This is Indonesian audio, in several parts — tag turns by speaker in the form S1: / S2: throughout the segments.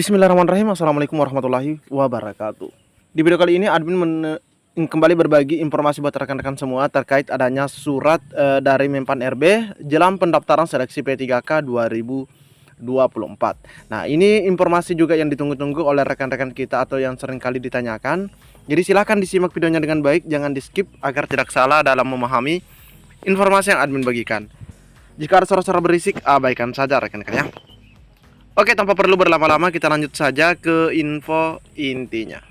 S1: Bismillahirrahmanirrahim. Assalamualaikum warahmatullahi wabarakatuh. Di video kali ini kembali berbagi informasi buat rekan-rekan semua terkait adanya surat dari Menpan RB jelang pendaftaran seleksi P3K 2024. Nah, ini informasi juga yang ditunggu-tunggu oleh rekan-rekan kita atau yang sering kali ditanyakan. Jadi silahkan disimak videonya dengan baik, jangan di skip agar tidak salah dalam memahami informasi yang admin bagikan. Jika ada suara-suara berisik, abaikan saja rekan-rekan ya. Oke, tanpa perlu berlama-lama kita lanjut saja ke info intinya.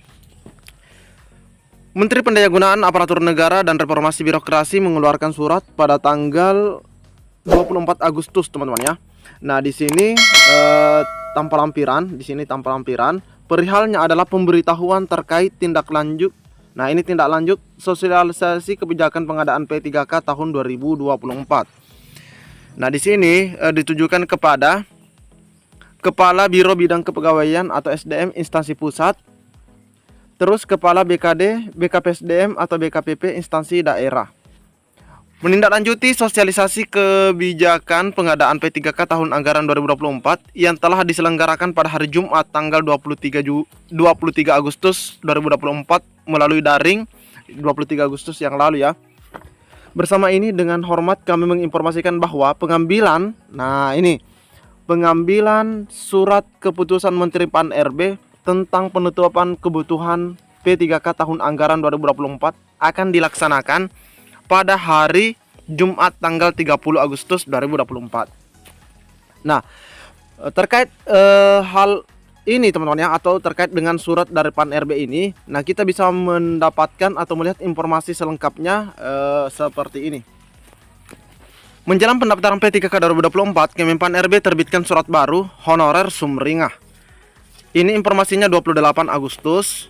S1: Menteri Pendayagunaan Aparatur Negara dan Reformasi Birokrasi mengeluarkan surat pada tanggal 24 Agustus, teman-teman ya. Nah, di sini tanpa lampiran, perihalnya adalah pemberitahuan terkait tindak lanjut. Nah, ini tindak lanjut sosialisasi kebijakan pengadaan P3K tahun 2024. Nah, di sini ditujukan kepada Kepala Biro Bidang Kepegawaian atau SDM instansi pusat, terus Kepala BKD, BKPSDM atau BKPP instansi daerah. Menindaklanjuti sosialisasi kebijakan pengadaan P3K tahun anggaran 2024 yang telah diselenggarakan pada hari Jumat tanggal 23 Agustus 2024 melalui daring 23 Agustus yang lalu ya. Bersama ini dengan hormat kami menginformasikan bahwa pengambilan surat keputusan Menteri Pan RB tentang penutupan kebutuhan P3K tahun anggaran 2024 akan dilaksanakan pada hari Jumat tanggal 30 Agustus 2024. Nah, terkait hal ini teman-teman ya, atau terkait dengan surat dari Pan RB ini, nah kita bisa mendapatkan atau melihat informasi selengkapnya seperti ini. Menjelang pendaftaran P3K 2024, Kemenpan RB terbitkan surat baru honorer sumringah. Ini informasinya 28 Agustus.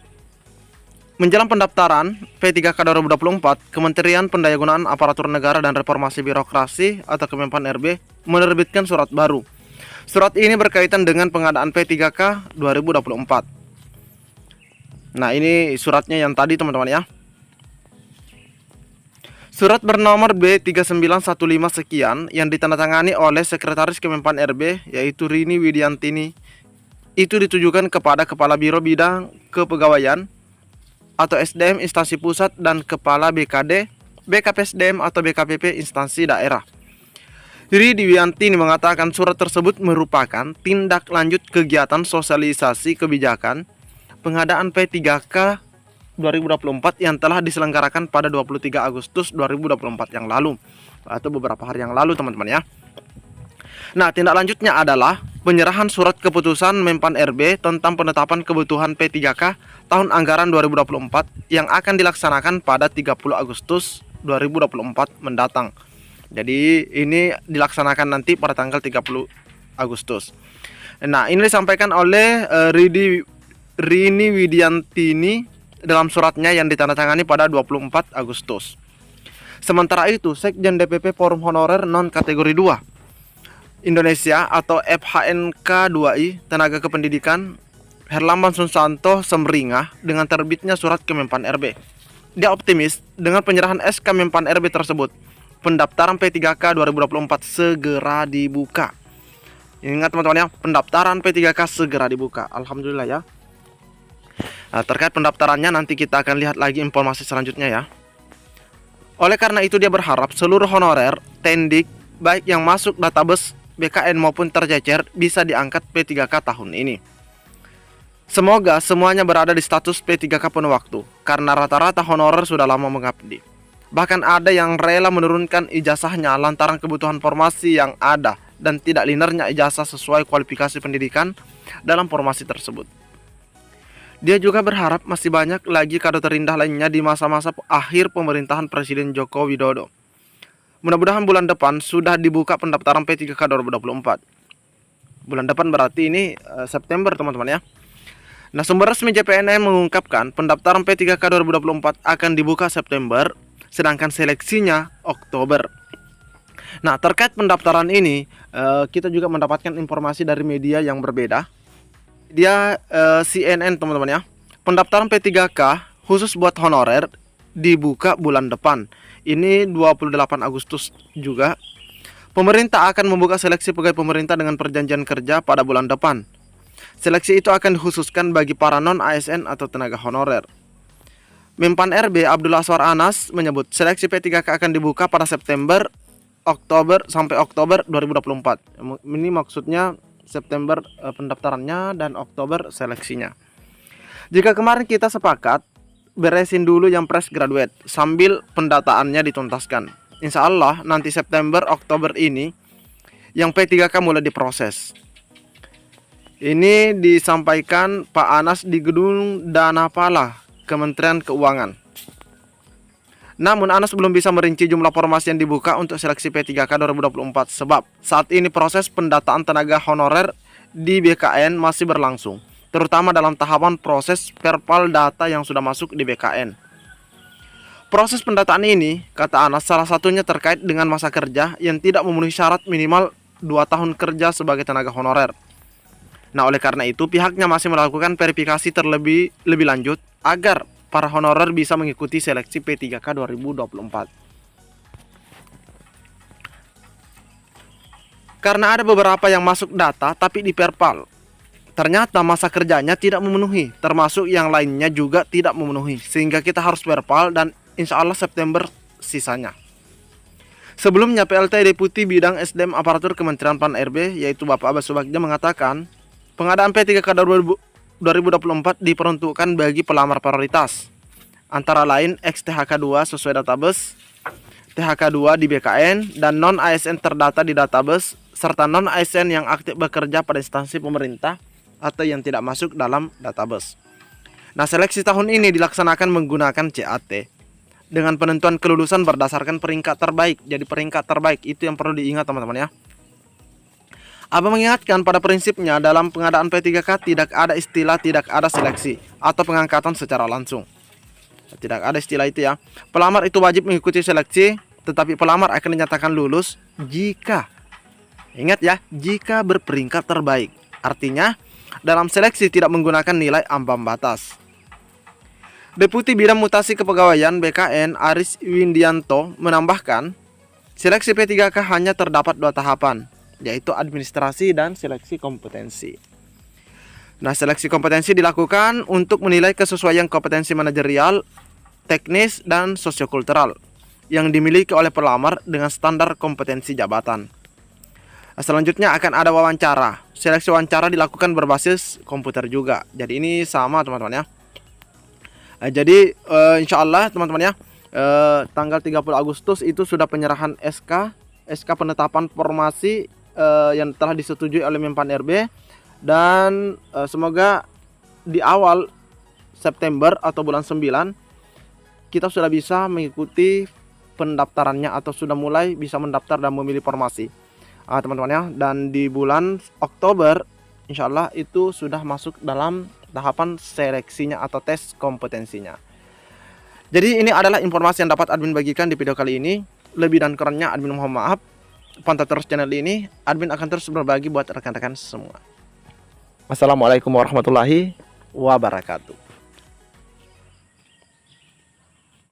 S1: Menjelang pendaftaran P3K 2024, Kementerian Pendayagunaan Aparatur Negara dan Reformasi Birokrasi atau Kemenpan RB menerbitkan surat baru. Surat ini berkaitan dengan pengadaan P3K 2024. Nah, ini suratnya yang tadi teman-teman ya. Surat bernomor B3915 sekian yang ditandatangani oleh Sekretaris Kemenpan RB yaitu Rini Widiantini itu ditujukan kepada Kepala Biro Bidang Kepegawaian atau SDM instansi pusat dan Kepala BKD, BKPSDM atau BKPP instansi daerah. Rini Widiantini mengatakan surat tersebut merupakan tindak lanjut kegiatan sosialisasi kebijakan pengadaan P3K 2024 yang telah diselenggarakan pada 23 Agustus 2024 yang lalu atau beberapa hari yang lalu teman-teman ya. Nah, tindak lanjutnya adalah penyerahan surat keputusan Menpan RB tentang penetapan kebutuhan P3K tahun anggaran 2024 yang akan dilaksanakan pada 30 Agustus 2024 mendatang. Jadi ini dilaksanakan nanti pada tanggal 30 Agustus. Nah, ini disampaikan oleh Rini Widiantini dalam suratnya yang ditandatangani pada 24 Agustus. Sementara itu, Sekjen DPP Forum Honorer Non Kategori 2 Indonesia atau FHNK 2I Tenaga Kependidikan Herlambang Susanto Semringah dengan terbitnya surat Kemenpan RB. Dia optimis dengan penyerahan SK Menpan RB tersebut, pendaftaran P3K 2024 segera dibuka. Ingat teman-teman ya, pendaftaran P3K segera dibuka. Alhamdulillah ya. Nah, terkait pendaftarannya nanti kita akan lihat lagi informasi selanjutnya ya. Oleh karena itu dia berharap seluruh honorer tendik baik yang masuk database BKN maupun tercecer bisa diangkat P3K tahun ini. Semoga semuanya berada di status P3K penuh waktu karena rata-rata honorer sudah lama mengabdi. Bahkan ada yang rela menurunkan ijazahnya lantaran kebutuhan formasi yang ada dan tidak linernya ijazah sesuai kualifikasi pendidikan dalam formasi tersebut. Dia juga berharap masih banyak lagi kado terindah lainnya di masa-masa akhir pemerintahan Presiden Joko Widodo. Mudah-mudahan bulan depan sudah dibuka pendaftaran P3K 2024. Bulan depan berarti ini September teman-teman ya. Nah, sumber resmi JPNM mengungkapkan pendaftaran P3K 2024 akan dibuka September, sedangkan seleksinya Oktober. Nah, terkait pendaftaran ini kita juga mendapatkan informasi dari media yang berbeda. Dia CNN teman-teman ya. Pendaftaran P3K khusus buat honorer dibuka bulan depan. Ini 28 Agustus juga. Pemerintah akan membuka seleksi pegawai pemerintah dengan perjanjian kerja pada bulan depan. Seleksi itu akan dikhususkan bagi para non-ASN atau tenaga honorer. Menpan RB Abdul Aswar Anas menyebut seleksi P3K akan dibuka pada September, Oktober sampai Oktober 2024. Ini maksudnya September pendaftarannya dan Oktober seleksinya. Jika kemarin kita sepakat beresin dulu yang fresh graduate sambil pendataannya dituntaskan. Insya Allah nanti September Oktober ini yang P3K mulai diproses. Ini disampaikan Pak Anas di Gedung Danapala, Kementerian Keuangan. Namun Anas belum bisa merinci jumlah formasi yang dibuka untuk seleksi P3K 2024 sebab saat ini proses pendataan tenaga honorer di BKN masih berlangsung, terutama dalam tahapan proses perpal data yang sudah masuk di BKN. Proses pendataan ini, kata Anas, salah satunya terkait dengan masa kerja yang tidak memenuhi syarat minimal 2 tahun kerja sebagai tenaga honorer. Nah, oleh karena itu pihaknya masih melakukan verifikasi lebih lanjut agar para honorer bisa mengikuti seleksi P3K 2024. Karena ada beberapa yang masuk data tapi di perpal, ternyata masa kerjanya tidak memenuhi, termasuk yang lainnya juga tidak memenuhi, sehingga kita harus perpal dan insya Allah September sisanya. Sebelumnya PLT Deputi Bidang SDM Aparatur Kementerian Pan RB yaitu Bapak Abbas Subagja mengatakan pengadaan P3K 2024 diperuntukkan bagi pelamar prioritas, antara lain ex-THK 2 sesuai database, THK 2 di BKN, dan non-ASN terdata di database, serta non-ASN yang aktif bekerja pada instansi pemerintah atau yang tidak masuk dalam database. Nah, seleksi tahun ini dilaksanakan menggunakan CAT dengan penentuan kelulusan berdasarkan peringkat terbaik. Jadi peringkat terbaik itu yang perlu diingat teman-teman ya. Abang mengingatkan pada prinsipnya dalam pengadaan P3K tidak ada istilah tidak ada seleksi atau pengangkatan secara langsung. Tidak ada istilah itu ya. Pelamar itu wajib mengikuti seleksi, tetapi pelamar akan dinyatakan lulus jika, ingat ya, jika berperingkat terbaik. Artinya dalam seleksi tidak menggunakan nilai ambang batas. Deputi Bidang Mutasi Kepegawaian BKN Aris Windianto menambahkan, seleksi P3K hanya terdapat 2 tahapan, yaitu administrasi dan seleksi kompetensi. Nah, seleksi kompetensi dilakukan untuk menilai kesesuaian kompetensi manajerial, teknis, dan sosiokultural yang dimiliki oleh pelamar dengan standar kompetensi jabatan. Selanjutnya akan ada wawancara. Seleksi wawancara dilakukan berbasis komputer juga. Jadi ini sama teman-teman ya. Jadi insya Allah teman-teman ya, tanggal 30 Agustus itu sudah penyerahan SK penetapan formasi yang telah disetujui oleh Menpan RB, dan semoga di awal September atau bulan 9 kita sudah bisa mengikuti pendaftarannya atau sudah mulai bisa mendaftar dan memilih formasi teman-teman ya. Dan di bulan Oktober insya Allah itu sudah masuk dalam tahapan seleksinya atau tes kompetensinya. Jadi ini adalah informasi yang dapat admin bagikan di video kali ini. Lebih dan kurangnya admin mohon maaf. Pantau terus channel ini, admin akan terus berbagi buat rekan-rekan semua. Wassalamualaikum warahmatullahi wabarakatuh.